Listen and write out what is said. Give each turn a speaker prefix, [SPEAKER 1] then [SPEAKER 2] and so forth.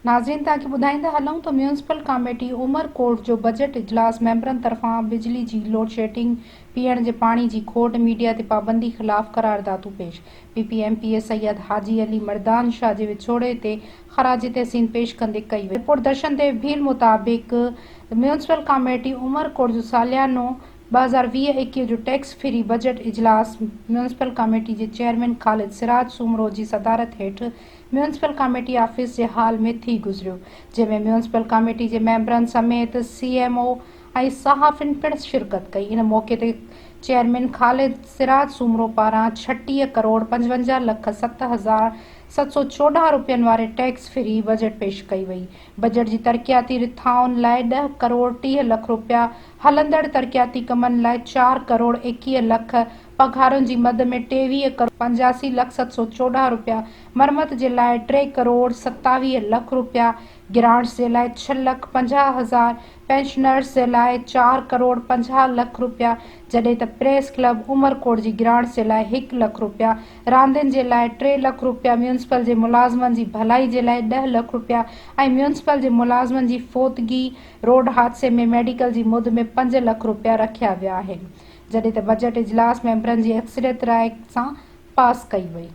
[SPEAKER 1] नाज़रीन तव्हांखे ॿुधाईंदा हलूं त म्यूनसिपल कमेटी उमरकोट जो बजट इजलास मयंबरन तरफान बिजली जी लोडशेडिंग पीअण जे पाणी जी खोट मीडिया ते पाबंदी खिलाफ करारदादू पेश पीपीएमपीए सैयद हाजी अली मर्दान शाह जे वछोड़े ते खराज तहसीन पेश कंदे कई वई। रिपोर्ट दर्शन ते भील मुताबिक म्यूनसिपल कमेटी उमरकोट जो सालियानो 2020-21 जो टेक्स फ्री बजट इजलास म्यूनसिपल कमेटी जे चेयरमैन खालिद सराज सोमरो जी सदारत हेठ म्यूनसिपल कमेटी ऑफिस जे हाल में थी गुज़रियो, जंहिंमें म्यूनसिपल कमेटी जे मेंबरन समेत सीएमओ ऐं सहाफ़िन पिणु शिरकत कई। इन मौक़े ते चेयरमैन खालिद सराज सोमरो पारां 36,55,07,714 रुपयनि वारे टैक्स फ्री बजट पेश कई वई। बजट जी तरक़ियाती रिथाउनि लाइ 10,30,00,000 रुपया, हलंदड़ तरक़ियाती कमनि लाइ 4,21,00,000, पघारुनि जी मद में 23,85,714 रुपया, मरमत जे लाइ 3,27,00,000 रुपया, ग्रांट्स जे लाइ 6,50,000, पेंशनर्स जे लाइ 4,50,00,000 रुपया, जॾहिं त प्रेस क्लब उमरकोट जी ग्रांट्स जे लाइ 1,00,000 रुपया, रांदियुनि जे लाइ 3,00,000 रुपया, म्यूनसिपल जे मुलाज़मनि जी भलाई जे लाइ 10,00,000 रुपया ऐं म्यूनसिपल जे मुलाज़मनि जी फोतगी रोड हादसे में मेडिकल जी मुद में 5,00,000 रुपया रखिया विया आहिनि, जॾहिं त बजट इजलास मेंबरनि जी अक्सरियत राय सां पास कई वई।